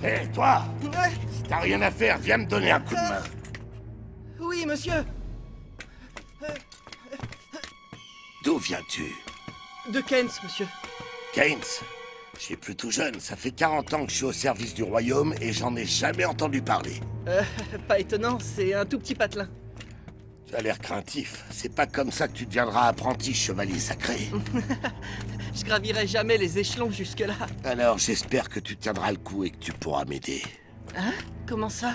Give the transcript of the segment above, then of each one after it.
Hé, toi! Ouais. Si t'as rien à faire, viens me donner un coup de main. Oui, monsieur. D'où viens-tu? De Keynes, monsieur. Keynes? J'ai plus tout jeune, ça fait 40 ans que je suis au service du royaume et j'en ai jamais entendu parler. Pas étonnant, c'est un tout petit patelin. Tu as l'air craintif. C'est pas comme ça que tu deviendras apprenti chevalier sacré. Je gravirai jamais les échelons jusque-là. Alors j'espère que tu tiendras le coup et que tu pourras m'aider. Hein? Comment ça?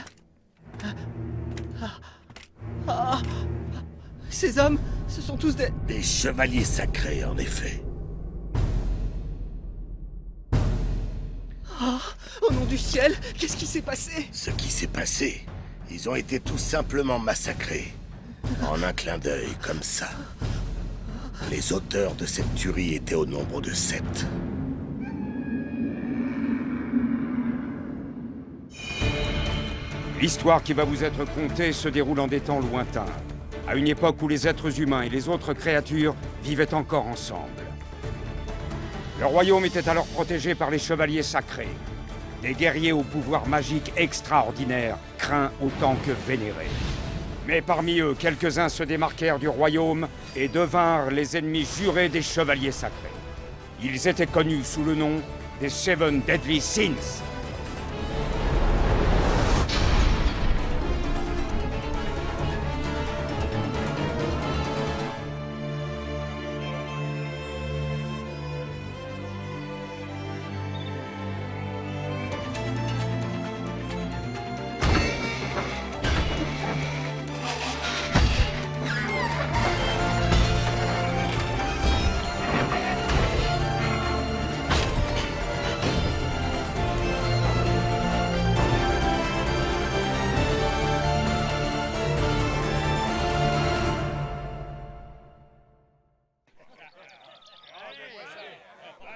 Ah. Ces hommes, ce sont tous des... Des chevaliers sacrés, en effet. Oh, au nom du ciel, qu'est-ce qui s'est passé? Ce qui s'est passé, ils ont été tout simplement massacrés. En un clin d'œil, comme ça. Les auteurs de cette tuerie étaient au nombre de 7. L'histoire qui va vous être contée se déroule en des temps lointains, à une époque où les êtres humains et les autres créatures vivaient encore ensemble. Le royaume était alors protégé par les chevaliers sacrés, des guerriers au pouvoir magique extraordinaire, craints autant que vénérés. Mais parmi eux, quelques-uns se démarquèrent du royaume et devinrent les ennemis jurés des chevaliers sacrés. Ils étaient connus sous le nom des Seven Deadly Sins.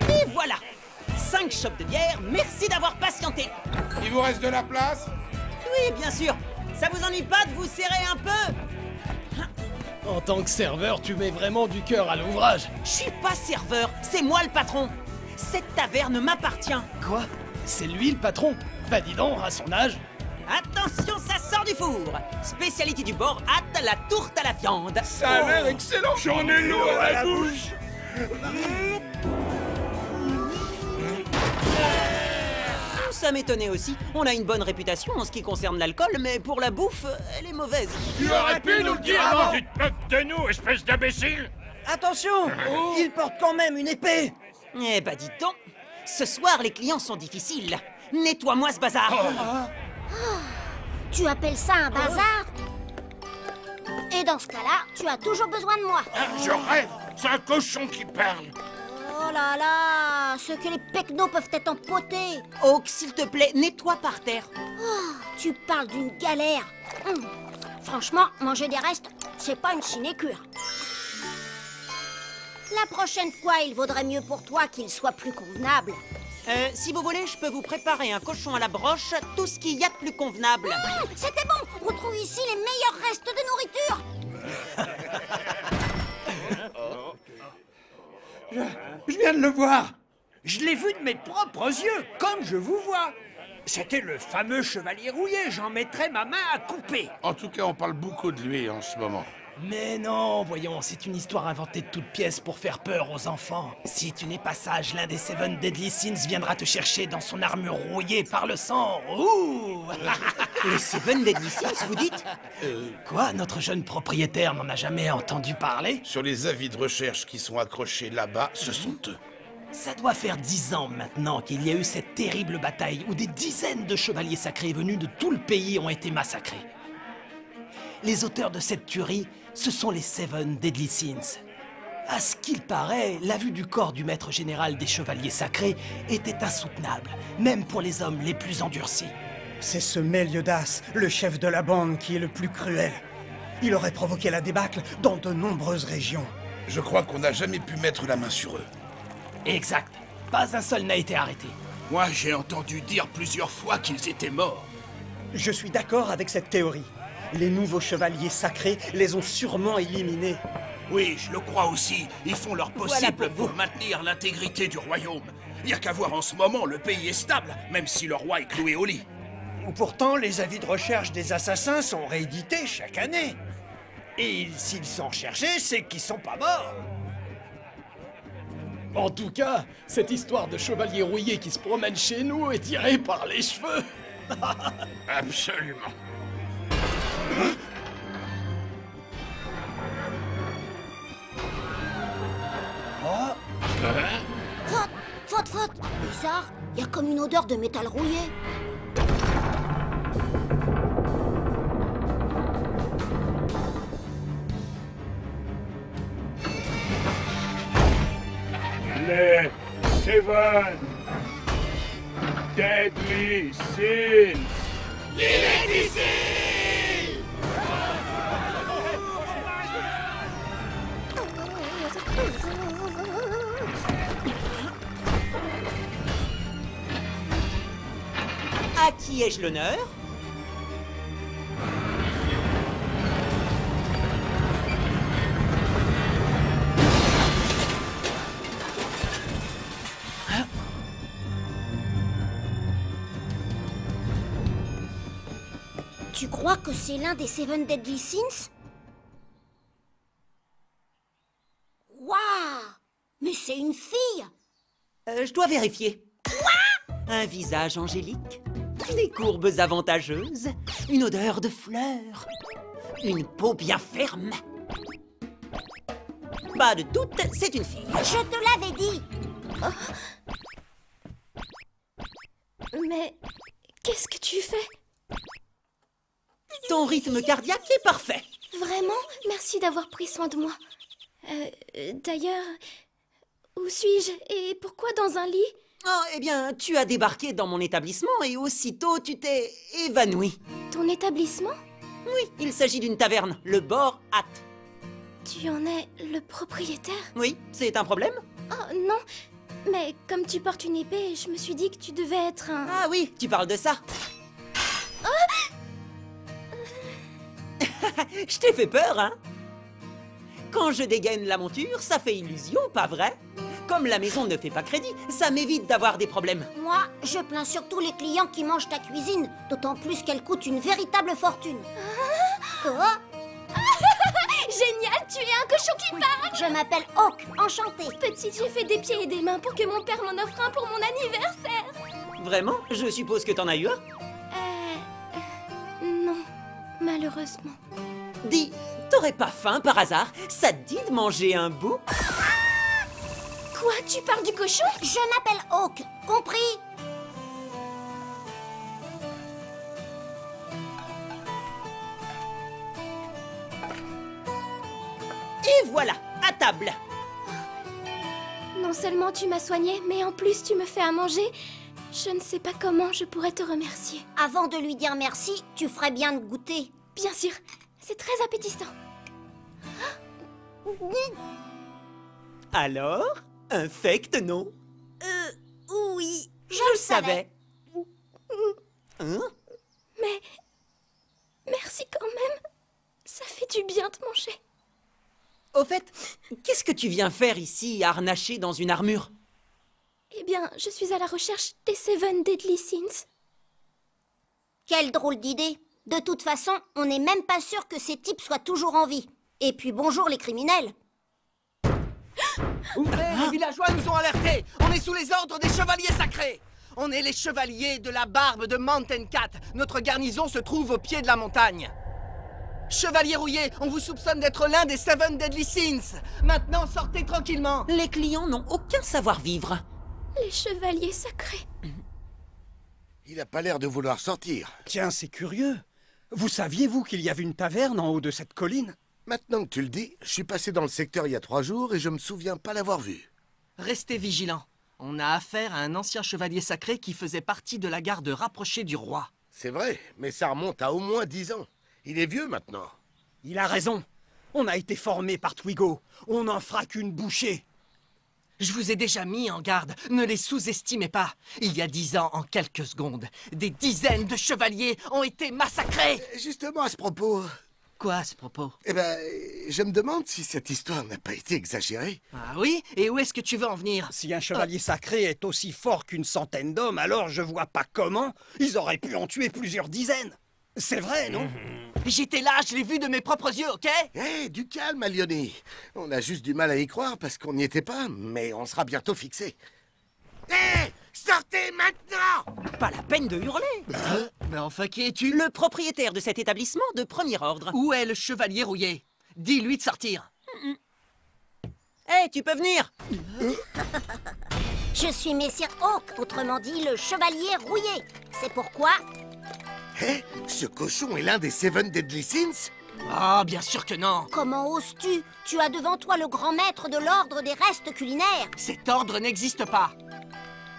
Et voilà! 5 chopes de bière, merci d'avoir patienté! Il vous reste de la place? Oui, bien sûr! Ça vous ennuie pas de vous serrer un peu? En tant que serveur, tu mets vraiment du cœur à l'ouvrage. Je suis pas serveur, c'est moi le patron! Cette taverne m'appartient! Quoi? C'est lui le patron? Bah dis donc, à son âge. Attention, ça sort du four! Spécialité du bord, hâte, la tourte à la viande! Ça a l'air excellent! J'en ai l'eau à la bouche! Ça m'étonnait aussi. On a une bonne réputation en ce qui concerne l'alcool, mais pour la bouffe, elle est mauvaise. Tu aurais pu nous le dire avant! Tu te moques de nous, espèce d'imbécile! Attention! Il porte quand même une épée! Eh bah dis donc, ce soir les clients sont difficiles. Nettoie-moi ce bazar! Tu appelles ça un bazar? Et dans ce cas-là, tu as toujours besoin de moi. Je rêve! C'est un cochon qui parle! Oh là là, ce que les pecnos peuvent être empotés. Oak, s'il te plaît, nettoie par terre. Oh, tu parles d'une galère. Franchement, manger des restes, c'est pas une sinécure. La prochaine fois, il vaudrait mieux pour toi qu'il soit plus convenable. Si vous voulez, je peux vous préparer un cochon à la broche, tout ce qu'il y a de plus convenable. C'était bon. On trouve ici les meilleurs restes de nourriture. Je viens de le voir! Je l'ai vu de mes propres yeux, comme je vous vois! C'était le fameux chevalier rouillé, j'en mettrais ma main à couper! En tout cas, on parle beaucoup de lui en ce moment. Mais non, voyons, c'est une histoire inventée de toutes pièces pour faire peur aux enfants. Si tu n'es pas sage, l'un des Seven Deadly Sins viendra te chercher dans son armure rouillée par le sang. Ouh! Les Seven Deadly Sins, vous dites? Quoi? Notre jeune propriétaire n'en a jamais entendu parler? Sur les avis de recherche qui sont accrochés là-bas, ce sont eux. Ça doit faire 10 ans maintenant qu'il y a eu cette terrible bataille où des dizaines de chevaliers sacrés venus de tout le pays ont été massacrés. Les auteurs de cette tuerie, ce sont les Seven Deadly Sins. À ce qu'il paraît, la vue du corps du maître général des chevaliers sacrés était insoutenable, même pour les hommes les plus endurcis. C'est ce Meliodas, le chef de la bande, qui est le plus cruel. Il aurait provoqué la débâcle dans de nombreuses régions. Je crois qu'on n'a jamais pu mettre la main sur eux. Exact. Pas un seul n'a été arrêté. Moi, j'ai entendu dire plusieurs fois qu'ils étaient morts. Je suis d'accord avec cette théorie. Les nouveaux chevaliers sacrés les ont sûrement éliminés. Oui, je le crois aussi. Ils font leur possible Voilà pour pour maintenir l'intégrité du royaume. Y a qu'à voir en ce moment, le pays est stable, même si le roi est cloué au lit. Pourtant, les avis de recherche des assassins sont réédités chaque année. Et s'ils sont recherchés, c'est qu'ils sont pas morts. En tout cas, cette histoire de chevalier rouillé qui se promène chez nous est tirée par les cheveux. Absolument. Faute. Bizarre, y a comme une odeur de métal rouillé. Les Seven Deadly Sins. À qui ai-je l'honneur? Tu crois que c'est l'un des Seven Deadly Sins? Waouh! Mais c'est une fille! Je dois vérifier. Un visage angélique, des courbes avantageuses, une odeur de fleurs, une peau bien ferme. Pas de doute, c'est une fille. Je te l'avais dit! Mais qu'est-ce que tu fais? Ton rythme cardiaque est parfait. Vraiment? Merci d'avoir pris soin de moi. D'ailleurs, où suis-je et pourquoi dans un lit? Oh, eh bien, tu as débarqué dans mon établissement et aussitôt tu t'es évanoui. Ton établissement? Oui, il s'agit d'une taverne, le Bord Hat. Tu en es le propriétaire? Oui, c'est un problème? Oh non, mais comme tu portes une épée, je me suis dit que tu devais être un... Ah oui, tu parles de ça. Je t'ai fait peur, hein? Quand je dégaine la monture, ça fait illusion, pas vrai? Comme la maison ne fait pas crédit, ça m'évite d'avoir des problèmes. Moi, je plains surtout les clients qui mangent ta cuisine, d'autant plus qu'elle coûte une véritable fortune. Quoi? Génial, tu es un cochon qui parle! Je m'appelle Hawk, enchantée. Petite, j'ai fait des pieds et des mains pour que mon père m'en offre un pour mon anniversaire. Vraiment? Je suppose que t'en as eu un? Non, malheureusement. Dis, t'aurais pas faim par hasard? Ça te dit de manger un bout? Quoi? Tu parles du cochon? Je m'appelle Hawk, compris? Et voilà, à table. Non seulement tu m'as soigné, mais en plus tu me fais à manger. Je ne sais pas comment je pourrais te remercier. Avant de lui dire merci, tu ferais bien de goûter. Bien sûr, c'est très appétissant. Alors, infect, non? Oui, Je le savais. Hein? Mais... merci quand même. Ça fait du bien de manger. Au fait, qu'est-ce que tu viens faire ici, harnaché dans une armure? Eh bien, je suis à la recherche des Seven Deadly Sins. Quelle drôle d'idée. De toute façon, on n'est même pas sûr que ces types soient toujours en vie. Et puis bonjour les criminels. Ouvrez, les villageois nous ont alertés. On est sous les ordres des chevaliers sacrés. On est les chevaliers de la barbe de Mountain Cat. Notre garnison se trouve au pied de la montagne. Chevalier rouillé, on vous soupçonne d'être l'un des Seven Deadly Sins. Maintenant, sortez tranquillement. Les clients n'ont aucun savoir-vivre. Les chevaliers sacrés. Il a pas l'air de vouloir sortir. Tiens, c'est curieux. Vous saviez, vous, qu'il y avait une taverne en haut de cette colline? Maintenant que tu le dis, je suis passé dans le secteur il y a 3 jours et je me souviens pas l'avoir vu. Restez vigilants. On a affaire à un ancien chevalier sacré qui faisait partie de la garde rapprochée du roi. C'est vrai, mais ça remonte à au moins 10 ans. Il est vieux maintenant. Il a raison. On a été formés par Twigo. On n'en fera qu'une bouchée. Je vous ai déjà mis en garde, ne les sous-estimez pas. Il y a 10 ans, en quelques secondes, des dizaines de chevaliers ont été massacrés. Justement, à ce propos, Quoi à ce propos? Eh ben, je me demande si cette histoire n'a pas été exagérée. Ah oui? Et où est-ce que tu veux en venir? Si un chevalier sacré est aussi fort qu'une centaine d'hommes, alors je vois pas comment ils auraient pu en tuer plusieurs dizaines. C'est vrai, non? J'étais là, je l'ai vu de mes propres yeux, ok? Hé, du calme, Alioni. On a juste du mal à y croire parce qu'on n'y était pas, mais on sera bientôt fixé. Hé, sortez maintenant! Pas la peine de hurler. Mais enfin, qui es-tu? Le propriétaire de cet établissement de premier ordre. Où est le chevalier rouillé? Dis-lui de sortir. Hé, tu peux venir. Je suis Messire Hawk, autrement dit le chevalier rouillé. C'est pourquoi... Hé, ce cochon est l'un des Seven Deadly Sins? Ah, bien sûr que non. Comment oses-tu? Tu as devant toi le grand maître de l'ordre des restes culinaires. Cet ordre n'existe pas.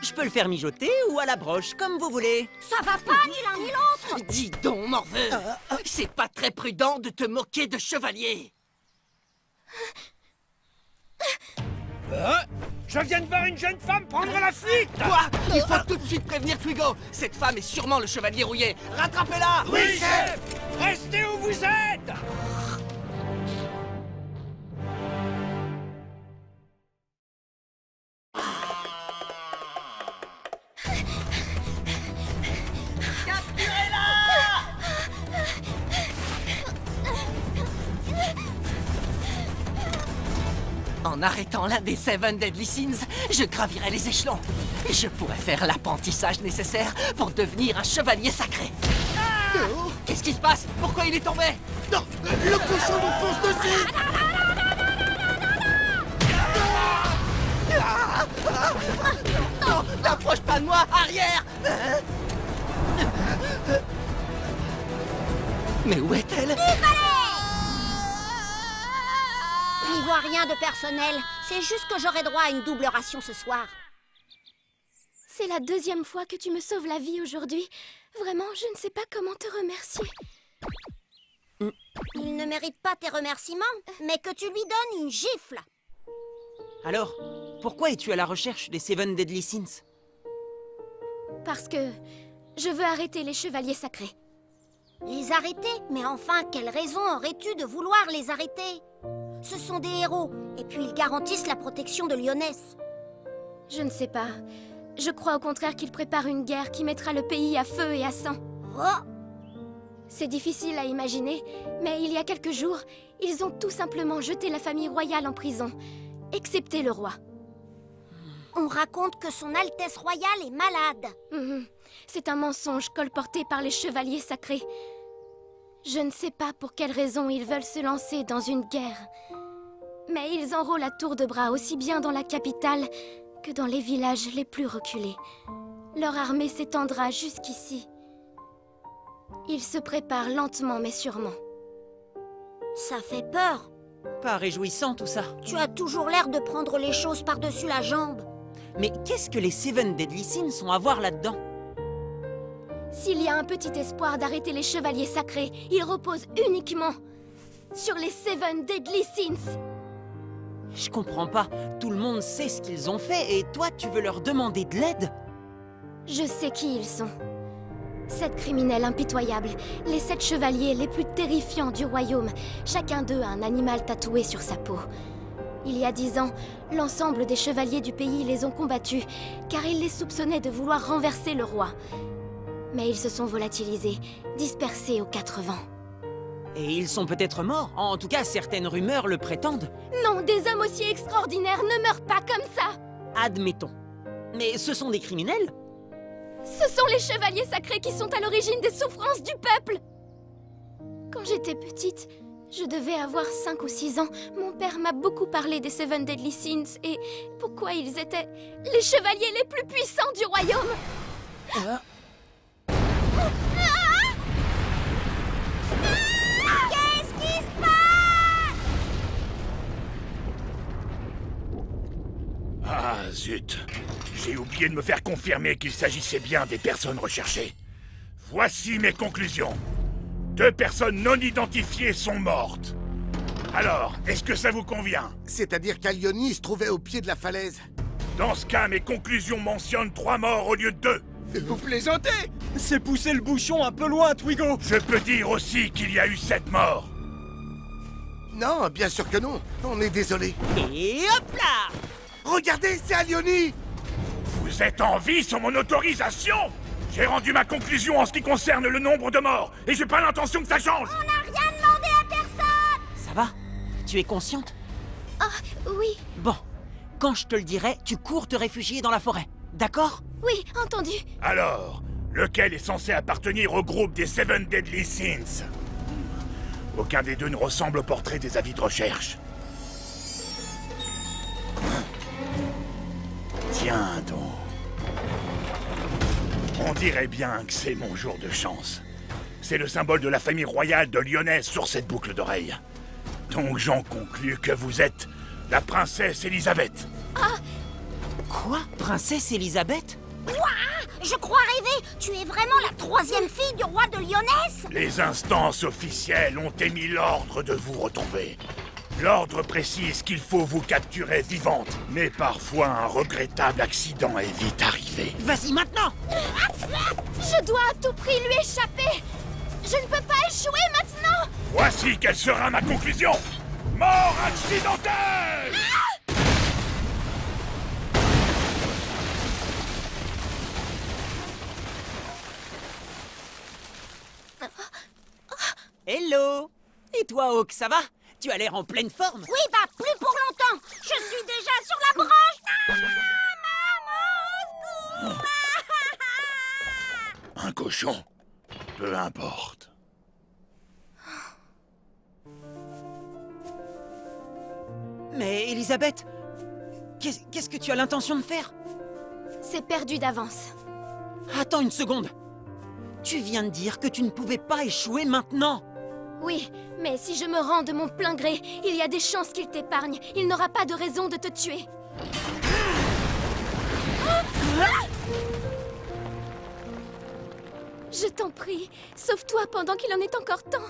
Je peux le faire mijoter ou à la broche, comme vous voulez. Ça va pas, ni l'un ni l'autre. Dis donc, morveux. C'est pas très prudent de te moquer de chevalier. Je viens de voir une jeune femme prendre la fuite. Quoi? Il faut tout de suite prévenir Twigo. Cette femme est sûrement le chevalier rouillé. Rattrapez-la! Oui, chef. Restez où vous êtes. En arrêtant l'un des Seven Deadly Sins, je gravirai les échelons. Et je pourrai faire l'apprentissage nécessaire pour devenir un chevalier sacré. Qu'est-ce qui se passe? Pourquoi il est tombé? Non, le cochon nous fonce dessus! Non, n'approche pas de moi! Arrière! Mais où est-elle? N'y vois rien de personnel. C'est juste que j'aurai droit à une double ration ce soir. C'est la deuxième fois que tu me sauves la vie aujourd'hui. Vraiment, je ne sais pas comment te remercier. Il ne mérite pas tes remerciements, mais que tu lui donnes une gifle. Alors, pourquoi es-tu à la recherche des Seven Deadly Sins? Parce que je veux arrêter les chevaliers sacrés. Les arrêter? Mais enfin, quelle raison aurais-tu de vouloir les arrêter? Ce sont des héros, et puis ils garantissent la protection de Lyonesse. Je ne sais pas. Je crois au contraire qu'ils préparent une guerre qui mettra le pays à feu et à sang. Oh! C'est difficile à imaginer, mais il y a quelques jours, ils ont tout simplement jeté la famille royale en prison, excepté le roi. On raconte que son Altesse royale est malade. C'est un mensonge colporté par les chevaliers sacrés. Je ne sais pas pour quelle raison ils veulent se lancer dans une guerre. Mais ils enrôlent à tour de bras aussi bien dans la capitale que dans les villages les plus reculés. Leur armée s'étendra jusqu'ici. Ils se préparent lentement mais sûrement. Ça fait peur. Pas réjouissant tout ça. Tu as toujours l'air de prendre les choses par-dessus la jambe. Mais qu'est-ce que les Seven Deadly Sins ont à voir là-dedans? S'il y a un petit espoir d'arrêter les chevaliers sacrés, il repose uniquement sur les Seven Deadly Sins. Je comprends pas. Tout le monde sait ce qu'ils ont fait et toi, tu veux leur demander de l'aide? Je sais qui ils sont. 7 criminels impitoyables, les 7 chevaliers les plus terrifiants du royaume. Chacun d'eux a un animal tatoué sur sa peau. Il y a 10 ans, l'ensemble des chevaliers du pays les ont combattus, car ils les soupçonnaient de vouloir renverser le roi. Mais ils se sont volatilisés, dispersés aux 4 vents. Et ils sont peut-être morts. En tout cas, certaines rumeurs le prétendent. Non, des hommes aussi extraordinaires ne meurent pas comme ça! Admettons. Mais ce sont des criminels? Ce sont les chevaliers sacrés qui sont à l'origine des souffrances du peuple! Quand j'étais petite, je devais avoir 5 ou 6 ans. Mon père m'a beaucoup parlé des Seven Deadly Sins et pourquoi ils étaient les chevaliers les plus puissants du royaume. Qu'est-ce qui se passe? Ah, zut. J'ai oublié de me faire confirmer qu'il s'agissait bien des personnes recherchées. Voici mes conclusions. 2 personnes non identifiées sont mortes. Alors, est-ce que ça vous convient? C'est-à-dire qu'Alioni se trouvait au pied de la falaise. Dans ce cas, mes conclusions mentionnent 3 morts au lieu de 2. Vous plaisantez? C'est pousser le bouchon un peu loin, Twigo. Je peux dire aussi qu'il y a eu 7 morts. Non, bien sûr que non. On est désolé. Et hop là! Regardez, c'est Alioni! Vous êtes en vie sans mon autorisation! J'ai rendu ma conclusion en ce qui concerne le nombre de morts, et j'ai pas l'intention que ça change! On n'a rien demandé à personne! Ça va? Tu es consciente? Ah, oui. Bon, quand je te le dirai, tu cours te réfugier dans la forêt, d'accord? Oui, entendu. Alors, lequel est censé appartenir au groupe des Seven Deadly Sins? Aucun des deux ne ressemble au portrait des avis de recherche. Tiens donc. On dirait bien que c'est mon jour de chance. C'est le symbole de la famille royale de Lyonnaise sur cette boucle d'oreille. Donc j'en conclus que vous êtes la princesse Elisabeth. Ah! Quoi? Princesse Elisabeth? Ouah! Je crois rêver! Tu es vraiment la 3e fille du roi de Lyonnaise? Les instances officielles ont émis l'ordre de vous retrouver. L'ordre précise qu'il faut vous capturer vivante, mais parfois un regrettable accident est vite arrivé. Vas-y maintenant! Je dois à tout prix lui échapper! Je ne peux pas échouer maintenant! Voici quelle sera ma conclusion! Mort accidentelle! Hello! Et toi, Hawk, ça va? Tu as l'air en pleine forme. Oui, bah, plus pour longtemps! Je suis déjà sur la branche! Maman, au secours! Un cochon? Peu importe. Mais Elisabeth, qu'est-ce que tu as l'intention de faire? C'est perdu d'avance. Attends une seconde. Tu viens de dire que tu ne pouvais pas échouer maintenant. Oui, mais si je me rends de mon plein gré, il y a des chances qu'il t'épargne. Il n'aura pas de raison de te tuer. Je t'en prie, sauve-toi pendant qu'il en est encore temps.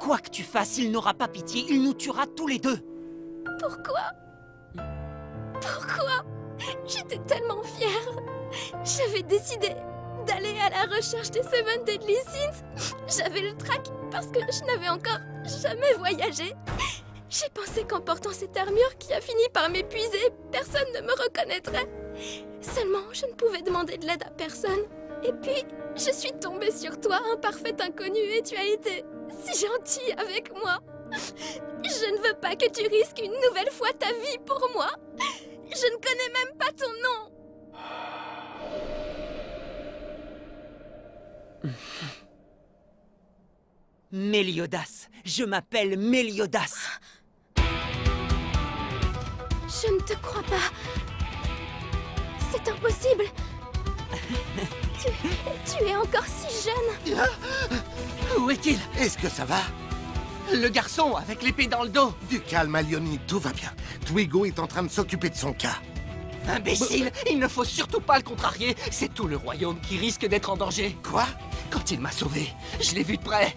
Quoi que tu fasses, il n'aura pas pitié. Il nous tuera tous les deux. Pourquoi? Pourquoi? J'étais tellement fière. J'avais décidé d'aller à la recherche des Seven Deadly Sins. J'avais le trac parce que je n'avais encore jamais voyagé. J'ai pensé qu'en portant cette armure qui a fini par m'épuiser, personne ne me reconnaîtrait. Seulement, je ne pouvais demander de l'aide à personne. Et puis, je suis tombée sur toi, un parfait inconnu, et tu as été si gentil avec moi. Je ne veux pas que tu risques une nouvelle fois ta vie pour moi. Je ne connais même pas ton nom. Méliodas. Je m'appelle Méliodas. Je ne te crois pas. C'est impossible. Tu es encore si jeune. Où est-il? Est-ce que ça va? Le garçon avec l'épée dans le dos. Du calme, Alioni, tout va bien. Twigo est en train de s'occuper de son cas. Imbécile! Il ne faut surtout pas le contrarier. C'est tout le royaume qui risque d'être en danger. Quoi? Quand il m'a sauvé, je l'ai vu de près.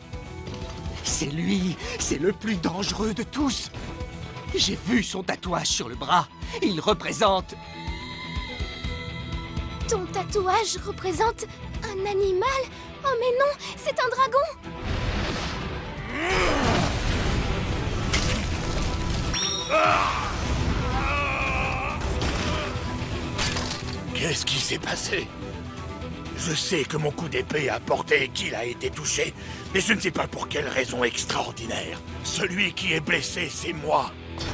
C'est lui, c'est le plus dangereux de tous. J'ai vu son tatouage sur le bras. Il représente... Ton tatouage représente un animal? Oh mais non, c'est un dragon! Qu'est-ce qui s'est passé? Je sais que mon coup d'épée a porté et qu'il a été touché, mais je ne sais pas pour quelle raison extraordinaire. Celui qui est blessé, c'est moi.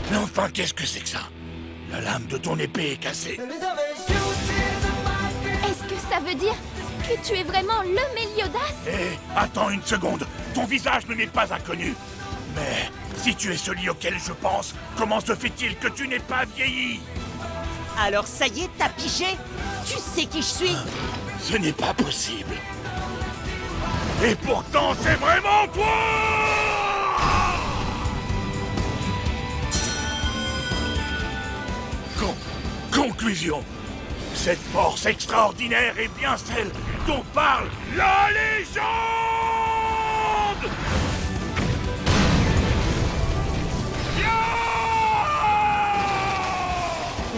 Mais enfin, qu'est-ce que c'est que ça? La lame de ton épée est cassée. Est-ce que ça veut dire que tu es vraiment le Méliodas? Hé, attends une seconde. Ton visage ne m'est pas inconnu. Mais si tu es celui auquel je pense, comment se fait-il que tu n'aies pas vieilli? Alors ça y est, t'as pigé? Tu sais qui je suis? Ce n'est pas possible. Et pourtant, c'est vraiment toi! Conclusion. Cette force extraordinaire est bien celle dont parle la légende!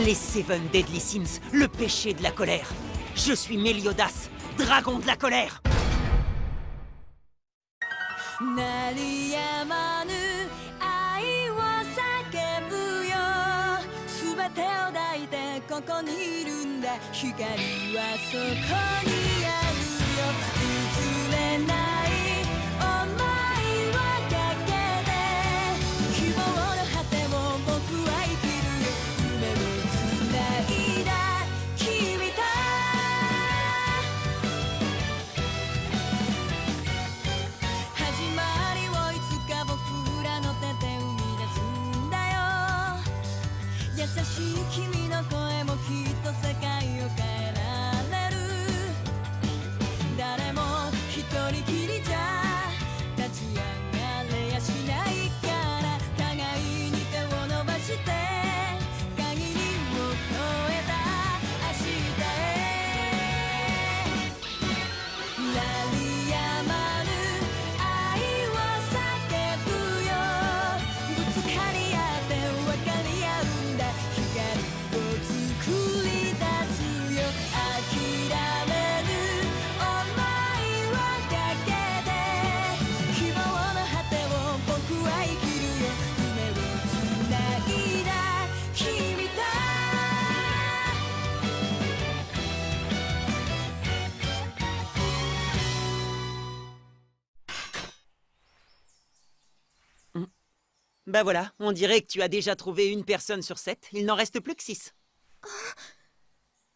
Les Seven Deadly Sins, le péché de la colère. Je suis Méliodas, dragon de la colère. 鳴りやまぬ愛を叫ぶよ全てを抱いてここにいるんだ光はそこにあるよ譲れない想いをかけて希望の果てを僕は生きるよ夢をつないだ君と始まりをいつか僕らの手で生み出すんだよ優しい君の声もきっと世界を変えられる誰も一人きりじゃ立ち上がれやしないから互いに手を伸ばして限りを超えた明日へ鳴りやまぬ愛を叫ぶよぶつかり合って分かり合うんだ光を作り出すよ諦めぬ想いをかけて希望の果てを僕は生きるよ夢をつないだ君とBah voilà, on dirait que tu as déjà trouvé une personne sur 7, il n'en reste plus que 6.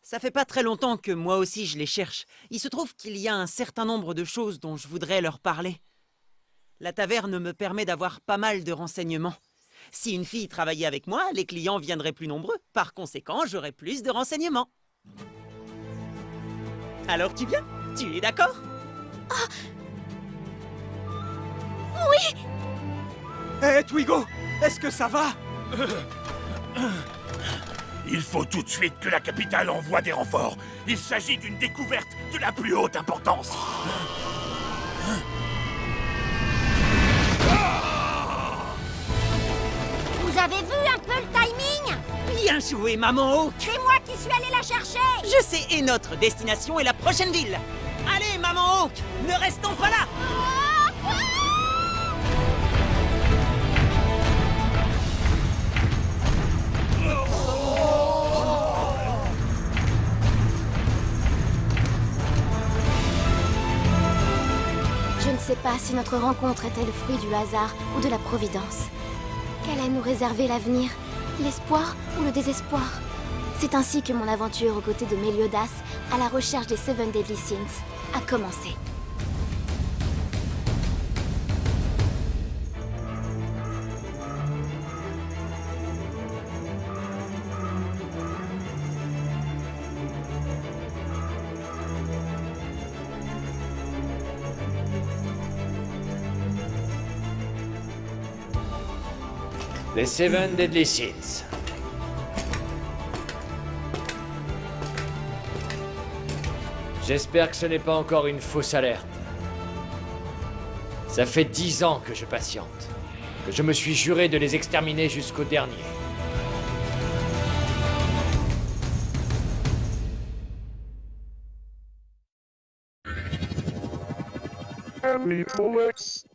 Ça fait pas très longtemps que moi aussi je les cherche. Il se trouve qu'il y a un certain nombre de choses dont je voudrais leur parler. La taverne me permet d'avoir pas mal de renseignements. Si une fille travaillait avec moi, les clients viendraient plus nombreux. Par conséquent, j'aurais plus de renseignements. Alors tu viens? Tu es d'accord? Oui! Hé, Twigo, est-ce que ça va? Il faut tout de suite que la capitale envoie des renforts. Il s'agit d'une découverte de la plus haute importance. Vous avez vu un peu le timing? Bien joué, Maman Hawk! C'est moi qui suis allé la chercher! Je sais, et notre destination est la prochaine ville! Allez, Maman Hawk, ne restons pas là! Je ne sais pas si notre rencontre était le fruit du hasard ou de la providence. Qu'allait nous réserver l'avenir? L'espoir ou le désespoir? C'est ainsi que mon aventure aux côtés de Meliodas, à la recherche des Seven Deadly Sins, a commencé. Les Seven Deadly Sins. J'espère que ce n'est pas encore une fausse alerte. Ça fait 10 ans que je patiente, que je me suis juré de les exterminer jusqu'au dernier. Henry Polex.